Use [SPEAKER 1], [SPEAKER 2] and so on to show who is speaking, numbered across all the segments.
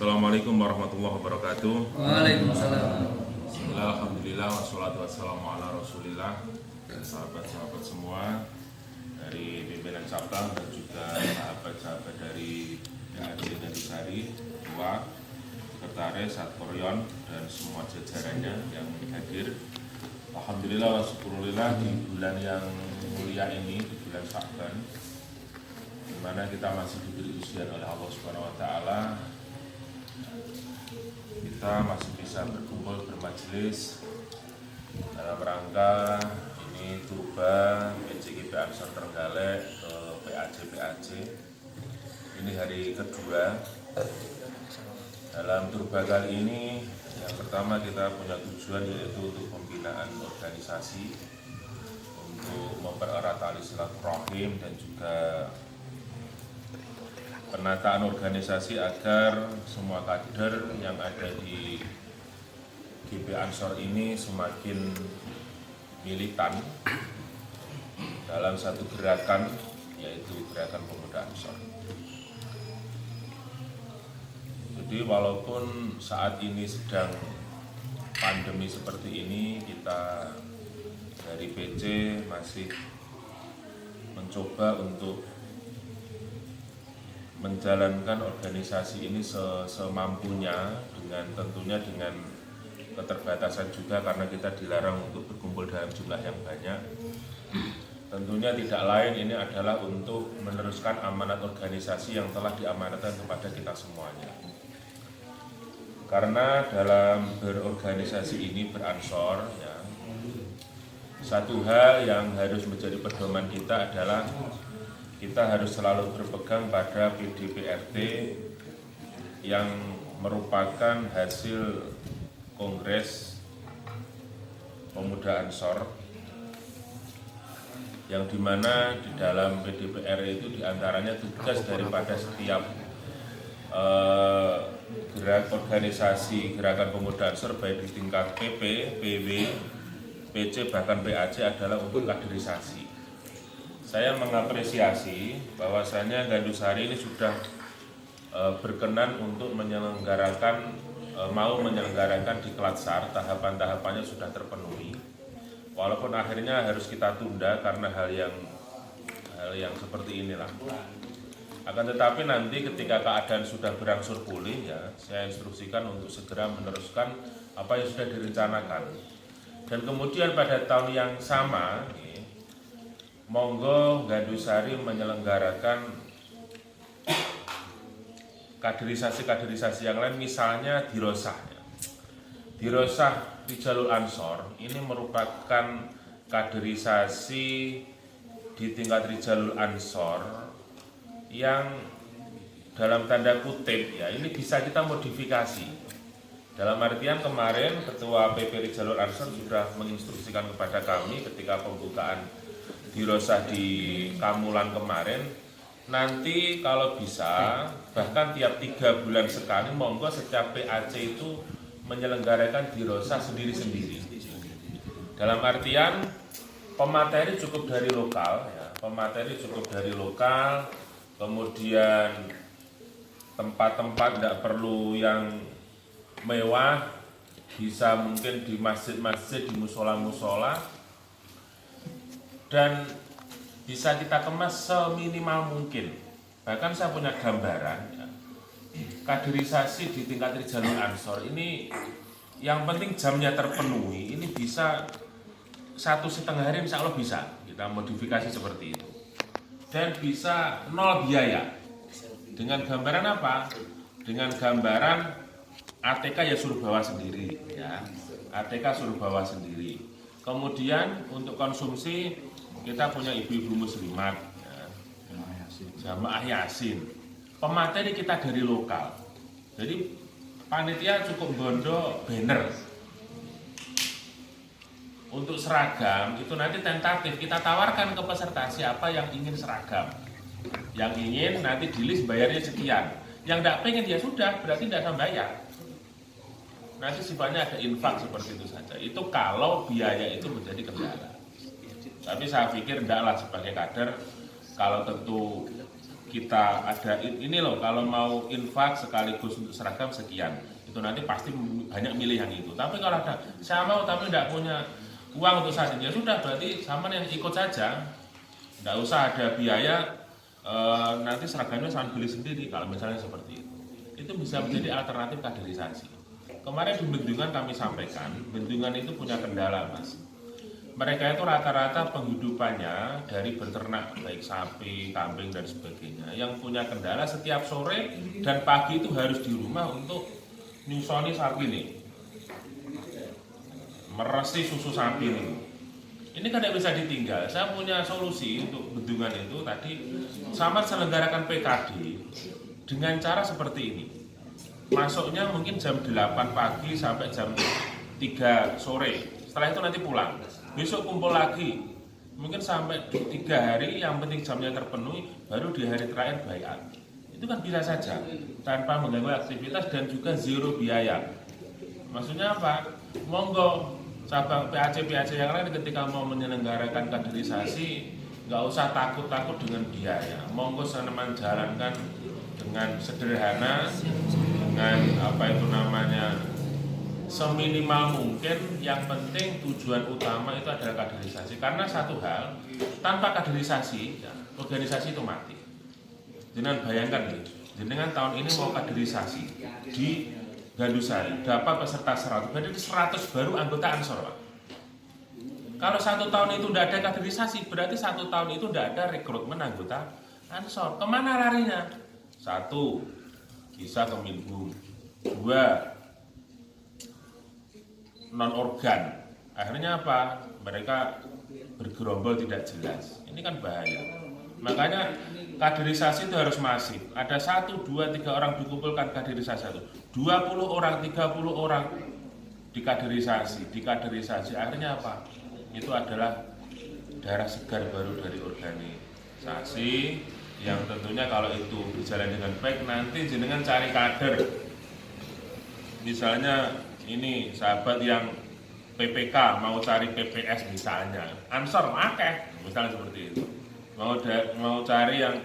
[SPEAKER 1] Assalamualaikum warahmatullahi wabarakatuh.
[SPEAKER 2] Waalaikumsalam.
[SPEAKER 1] Bismillah, alhamdulillah, wassalatu wassalamu ala rasulillah. Dan sahabat-sahabat semua dari pimpinan cabang dan juga sahabat-sahabat dari PAJ Ngadusari, Tua, Sekretaris, Satporyon, dan semua jajarannya yang hadir. Alhamdulillah wa syukurillah di bulan yang mulia ini, di bulan Sya'ban, di mana kita masih diberi ujian oleh Allah Subhanahu wa taala. Kita masih bisa berkumpul bermajelis dalam rangka ini turba PJKP Ansor Trenggalek ke PAJ. Ini hari kedua. Dalam turba kali ini yang pertama kita punya tujuan yaitu untuk pembinaan organisasi, untuk mempererat tali silaturahim dan juga penataan organisasi agar semua kader yang ada di GP Ansor ini semakin militan dalam satu gerakan, yaitu gerakan pemuda Ansor. Jadi walaupun saat ini sedang pandemi seperti ini, kita dari PC masih mencoba untuk menjalankan organisasi ini semampunya, dengan tentunya dengan keterbatasan juga karena kita dilarang untuk berkumpul dalam jumlah yang banyak. Tentunya tidak lain ini adalah untuk meneruskan amanat organisasi yang telah diamanatkan kepada kita semuanya. Karena dalam berorganisasi ini beransor, ya, satu hal yang harus menjadi pedoman kita adalah kita harus selalu berpegang pada PDPRT yang merupakan hasil Kongres Pemuda Ansor, yang dimana di dalam PDPR itu diantaranya tugas daripada setiap gerak organisasi gerakan pemuda Ansor baik di tingkat PP, PW, PC bahkan PAJ adalah untuk kaderisasi. Saya mengapresiasi bahwasanya Gandusari ini sudah berkenan untuk menyelenggarakan, mau menyelenggarakan di Klatsar, tahapan-tahapannya sudah terpenuhi. Walaupun akhirnya harus kita tunda karena hal yang seperti inilah. Akan tetapi nanti ketika keadaan sudah berangsur pulih, ya, saya instruksikan untuk segera meneruskan apa yang sudah direncanakan. Dan kemudian pada tahun yang sama, monggo Gandusari menyelenggarakan kaderisasi yang lain, misalnya dirosah. Dirosah di jalur Ansor ini merupakan kaderisasi di tingkat Rijalul Ansor yang dalam tanda kutip, ya, ini bisa kita modifikasi. Dalam artian kemarin Ketua PP Rijalul Ansor sudah menginstruksikan kepada kami ketika pembukaan dirosah di Kamulan kemarin, nanti kalau bisa bahkan tiap 3 bulan sekali monggo setiap PAC itu menyelenggarakan dirosah sendiri-sendiri. Dalam artian pemateri cukup dari lokal, ya, kemudian tempat-tempat tidak perlu yang mewah, bisa mungkin di masjid-masjid, di musola-musola, dan bisa kita kemas seminimal mungkin. Bahkan saya punya gambaran, ya, kaderisasi di tingkat Rijalul Ansor ini yang penting jamnya terpenuhi, ini bisa 1,5 hari insya Allah bisa kita modifikasi seperti itu, dan bisa 0 biaya. Dengan gambaran apa? Dengan gambaran ATK ya suruh bawa sendiri, ya, ATK suruh bawa sendiri. Kemudian untuk konsumsi kita punya ibu-ibu muslimat, ya, jamaah yasin. Pemateri kita dari lokal. Jadi panitia cukup bondo banner. Untuk seragam itu nanti tentatif kita tawarkan ke peserta siapa yang ingin seragam. Yang ingin nanti di list bayarnya sekian. Yang tidak pengen ya sudah, berarti tidak akan bayar. Nanti sifatnya ada infak seperti itu saja. Itu kalau biaya itu menjadi kendala. Tapi saya pikir tidaklah sebagai kader, kalau tentu kita ada ini loh, kalau mau infak sekaligus untuk seragam sekian, itu nanti pasti banyak milih yang itu. Tapi kalau ada saya mau tapi tidak punya uang untuk saat ini, ya sudah, berarti sama yang ikut saja, tidak usah ada biaya, nanti seragamnya sama beli sendiri kalau misalnya seperti itu bisa menjadi alternatif kaderisasi. Kemarin di Bendungan kami sampaikan, Bendungan itu punya kendala, Mas. Mereka itu rata-rata penghidupannya dari beternak, baik sapi, kambing, dan sebagainya. Yang punya kendala setiap sore dan pagi itu harus di rumah untuk nyusoni sapi nih, meresi susu sapi nih. Ini kan tidak bisa ditinggal. Saya punya solusi untuk Bendungan itu tadi, sama selenggarakan PKD dengan cara seperti ini. Masuknya mungkin jam 8 pagi sampai jam 3 sore. Setelah itu nanti pulang. Besok kumpul lagi, mungkin sampai 3 hari, yang penting jamnya terpenuhi, baru di hari terakhir bayar. Itu kan bisa saja, tanpa mengganggu aktivitas dan juga zero biaya. Maksudnya apa? Monggo, cabang PAC yang lain ketika mau menyelenggarakan kaderisasi, nggak usah takut-takut dengan biaya. Monggo seneman jalankan dengan sederhana, dengan seminimal mungkin. Yang penting tujuan utama itu adalah kaderisasi. Karena satu hal, tanpa kaderisasi, organisasi itu mati. Jangan bayangkan nih, jenengan tahun ini mau kaderisasi di Gandusari, dapat peserta 100, berarti 100 baru anggota Ansor, Pak. Kalau 1 tahun itu tidak ada kaderisasi, berarti 1 tahun itu tidak ada rekrutmen anggota Ansor. Kemana larinya? 1, bisa ke Minhum. 2, non-organ. Akhirnya apa? Mereka bergerombol tidak jelas. Ini kan bahaya. Makanya kaderisasi itu harus masif. Ada 1, 2, 3 orang dikumpulkan kaderisasi itu. 20 orang, 30 orang dikaderisasi. Akhirnya apa? Itu adalah darah segar baru dari organisasi, yang tentunya kalau itu berjalan dengan baik, nanti jenengan cari kader. Misalnya ini sahabat yang PPK mau cari PPS misalnya, Ansor akeh, misalnya seperti itu. Mau cari yang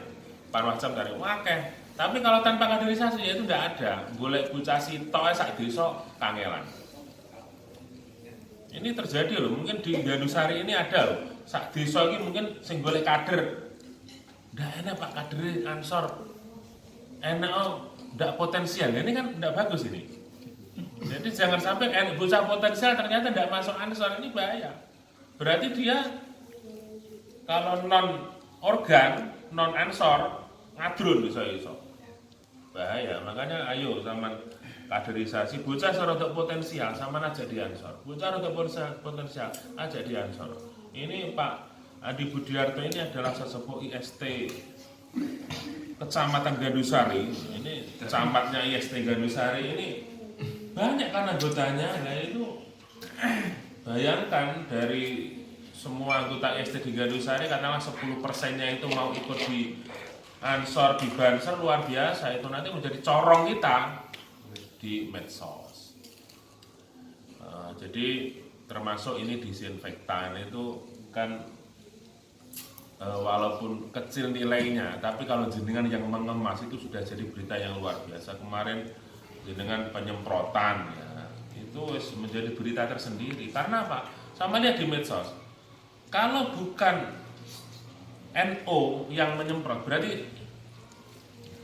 [SPEAKER 1] Panwascam cari akeh. Tapi kalau tanpa kaderisasi ya itu tidak ada. Golek bocah sitok sak desa kangelan. Ini terjadi loh, mungkin di Gandusari ini ada loh. Sak desa ini mungkin sing golek kader. Ndak enak Pak kader Ansor. Enak ndak potensial. Ini kan ndak bagus ini. Jadi jangan sampai bocah potensial ternyata tidak masuk Ansor, ini bahaya. Berarti dia kalau non organ, non Ansor, ngadrun bisa. Bahaya. Makanya ayo zaman kaderisasi, bocah rodok potensial sama aja di Ansor. Bocah rodok potensial aja di Ansor. Ini Pak Adi Budiarto ini adalah sesepuh IST Kecamatan Gandusari. Ini camatnya IST Gandusari ini banyak kan anggotanya. Nah itu bayangkan dari semua anggota IST di Gandusari, katakanlah 10%-nya itu mau ikut di Ansor, di Banser, luar biasa. Itu nanti menjadi corong kita di medsos. Jadi termasuk ini disinfektan itu kan walaupun kecil nilainya, tapi kalau jenengan yang mengemas itu sudah jadi berita yang luar biasa. Kemarin jenengan penyemprotan ya, itu menjadi berita tersendiri. Karena apa? Sama lihat di medsos. Kalau bukan NO yang menyemprot, berarti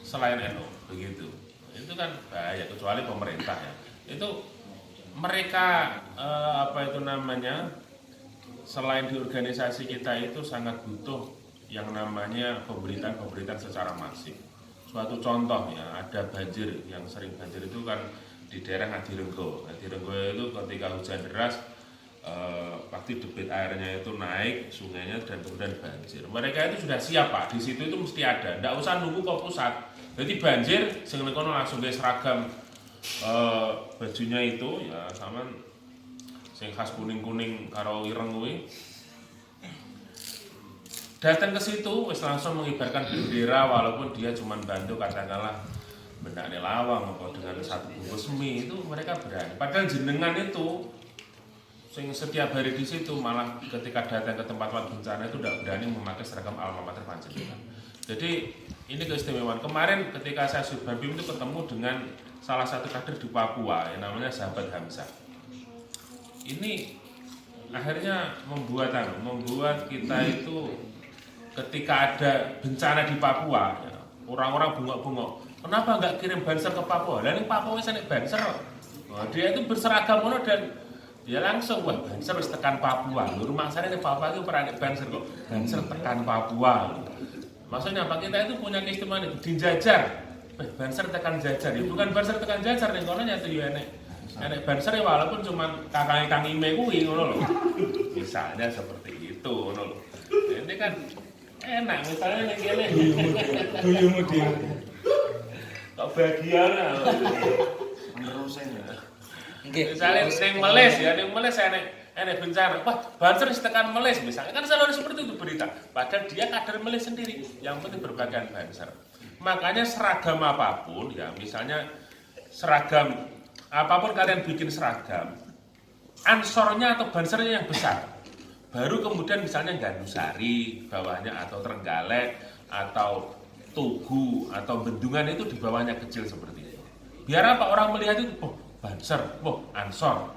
[SPEAKER 1] selain NO begitu. Itu kan bahaya, kecuali pemerintah ya. Itu mereka selain di organisasi kita itu sangat butuh yang namanya pemberitaan secara masif. Suatu contoh ya, ada banjir, yang sering banjir itu kan di daerah Ngadirenggo. Ngadirenggo itu ketika hujan deras pasti debit airnya itu naik, sungainya, dan kemudian banjir. Mereka itu sudah siap Pak, di situ itu mesti ada, tidak usah nunggu ke pusat. Jadi banjir, sing kono langsung ke seragam bajunya itu ya sama sing khas kuning-kuning karo ireng kuwi. Datang ke situ wis langsung mengibarkan bendera, walaupun dia cuma bantu katakanlah bendane lawang atau dengan satu bungkus mie, itu mereka berani. Padahal jenengan itu sing setiap hari di situ, malah ketika datang ke tempat bencana itu tidak berani memakai seragam alma mater panjenengan. Jadi Ini keistimewaan. Kemarin ketika saya Subbabim itu ketemu dengan salah satu kader di Papua yang namanya sahabat Hamzah. Ini akhirnya membuat kita itu ketika ada bencana di Papua, ya, orang-orang bungok-bungok, kenapa nggak kirim banser ke Papua? Dan ini Papua wis nek banser. Nah, dia itu berseragam dan dia langsung wah banser wis tekan Papua. Rumah saya di Papua itu pernah banser kok. Banser tekan Papua. Maksudnya apa, kita itu punya keistimewaan itu dijajar. Banser tekan jajar. Ya bukan banser tekan jajar ning kono nyatu yo enek banser ya walaupun cuma kakak Kang Ime kuwi ngono lho. Misalnya seperti itu ngono lho. Ini kan enak misalnya ning kene. Duyung dia. Kok bagian menerusnya. Misalnya ning Meles enek bencana, wah banser tekan Meles misalnya, kan selalu seperti itu berita. Padahal dia kader Meles sendiri, yang penting berbagian banser. Makanya seragam apapun, ya misalnya seragam apapun kalian bikin seragam, ansornya atau bansernya yang besar. Baru kemudian misalnya Gandusari bawahnya atau Trenggalek atau Tugu atau Bendungan itu di bawahnya kecil seperti itu. Biar apa orang melihat itu, oh banser, oh ansor.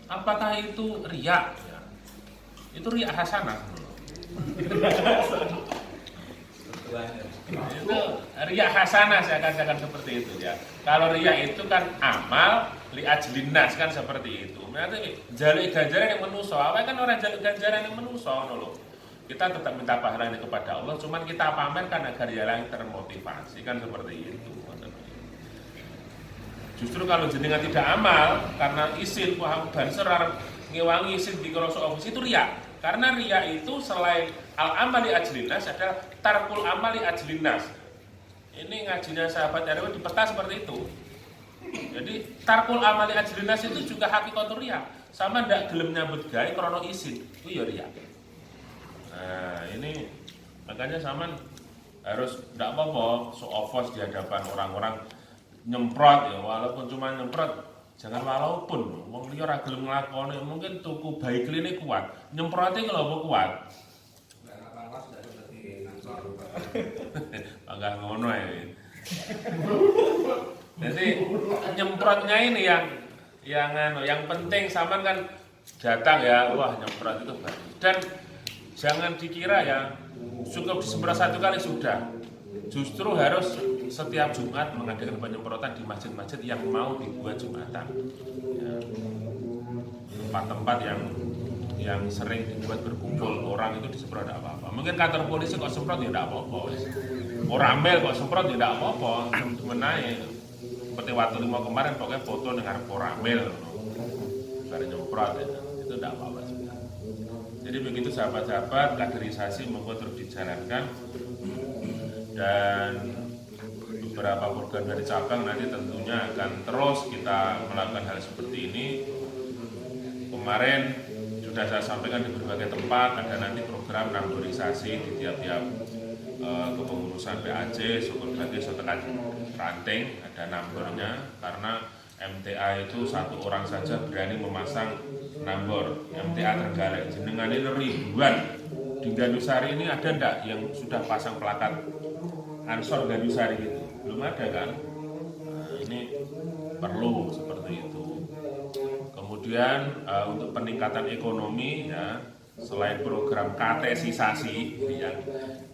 [SPEAKER 1] Apakah itu riak? Ya. Itu riak hasanah. Itu riak hasanah saya katakan seperti itu ya. Kalau riak itu kan amal li ajlinas kan seperti itu. Nanti jaluk ganjaran yang menuso. Awalnya kan orang jaluk ganjaran yang menuso loh. Kita tetap minta pahala ini kepada Allah, cuman kita pamerkan agar yang lain termotivasi kan seperti itu. Justru kalau jenengan tidak amal karena isin paham banser ngewangi isin di kroso office itu riak. Karena riak itu selain al-amali ajlinas adalah tarkul amali ajlinas. Ini ngajinya sahabat RW di peta seperti itu. Jadi tarkul amali ajlinas itu juga hakikatul riak. Sama ndak gelem nyambut gawe krono isin. Itu ya riak. Nah, ini makanya sama harus ndak apa-apa show off di hadapan orang-orang nyemprot ya, walaupun cuma nyemprot, jangan walaupun wong liya ora gelem nglakoni, mungkin tuku bayi klinik kuat, nyemprotnya kalau apa kuat. Agak ngono ya. Jadi nyemprotnya ini yang penting sampean kan datang ya, wah nyemprot itu bagus. Dan jangan dikira ya cukup disemprot satu kali sudah. Justru harus setiap Jumat mengadakan penyemprotan di masjid-masjid yang mau dibuat Jumatan. Ya. Tempat-tempat yang sering dibuat berkumpul orang itu disemprot tidak apa-apa. Mungkin kantor polisi kok semprot ya tidak apa-apa. Orang mel kok semprot ya tidak apa-apa. Menaik. Seperti waktu lima kemarin pokoknya foto dengan Koramel. Dari nyemprot ya. Itu tidak apa-apa juga. Jadi begitu sahabat-sahabat, kaderisasi monggo terus dijalankan. Dan beberapa program dari cabang nanti tentunya akan terus kita melakukan hal seperti ini. Kemarin sudah saya sampaikan di berbagai tempat ada nanti program namborisasi di tiap-tiap kepengurusan PAC, syukur gratis, tekan ranting, ada nambornya karena MTA itu satu orang saja berani memasang nambor. MTA Trenggalek jenengan ini ribuan. Di Gandusari ini ada enggak yang sudah pasang plakat ansor Gandusari gitu? Belum ada kan? Nah, ini perlu seperti itu. Kemudian untuk peningkatan ekonomi ya, selain program katesisasi yang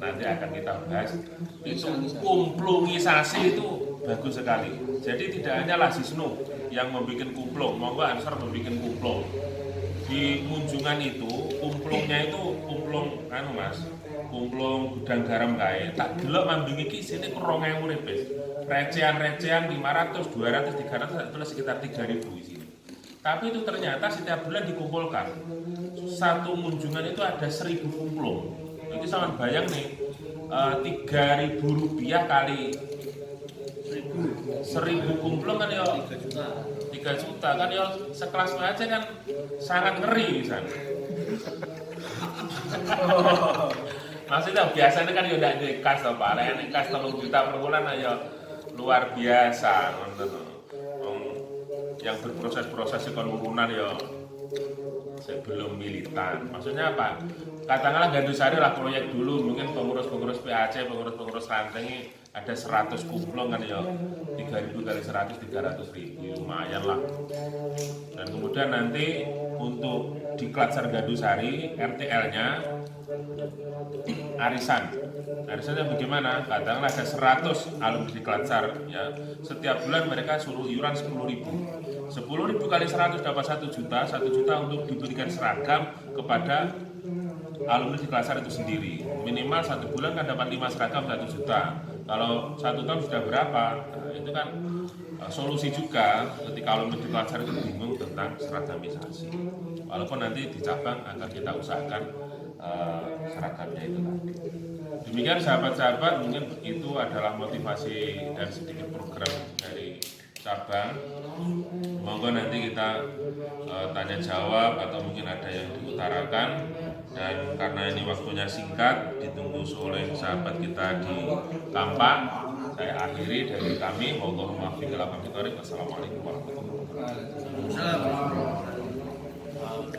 [SPEAKER 1] nanti akan kita bahas, itu kumplungisasi itu bagus sekali. Jadi tidak hanya Lasisnu yang membuat kumplung, monggo ansor membuat kumplung. Di Munjungan itu kumplungnya itu kumplung Mas, kumplung gudang garam kae tak delok mambing iki isine 2000 repes. Recehan-recehan 500, 200, 300 itu sekitar 3000 isine. Tapi itu ternyata setiap bulan dikumpulkan. Satu Munjungan itu ada 1000 kumplung. Itu sama bayang nih, 3.000 rupiah kali 1000 kumplung kan ya 3 juta kan ya sekelas aja kan sangat ngeri misalnya. Maksudnya biasanya kan ya udah dikas atau apa, yang dikas 3 juta per bulan ya luar biasa. Yang berproses-proses ekonomi ya sebelum militan. Maksudnya apa? Katakanlah Gandusari lah proyek dulu, mungkin pengurus-pengurus PAC, pengurus-pengurus ranting ada 100 kumplong kan ya, 3.000 kali 100, 300.000, lumayan lah. Dan kemudian nanti untuk di Klatsar Gandusari, RTL-nya arisannya bagaimana? Katakanlah ada 100 alumni di Klatsar ya, setiap bulan mereka suruh iuran 10.000 kali 100 dapat 1 juta, 1 juta untuk diberikan seragam kepada alumni di Klatsar itu sendiri. Minimal 1 bulan kan dapat 5 seragam 1 juta. Kalau 1 tahun sudah berapa? Nah, itu kan solusi juga ketika alumni di Klatsar itu bingung tentang seragamisasi. Walaupun nanti di cabang akan kita usahakan seragamnya itu tadi. Demikian sahabat-sahabat, mungkin itu adalah motivasi dan sedikit program dari cabang. Monggo nanti kita tanya jawab atau mungkin ada yang diutarakan, dan karena ini waktunya singkat ditunggu oleh sahabat kita di Kampak, saya akhiri dari kami. Wassalamualaikum warahmatullahi wabarakatuh.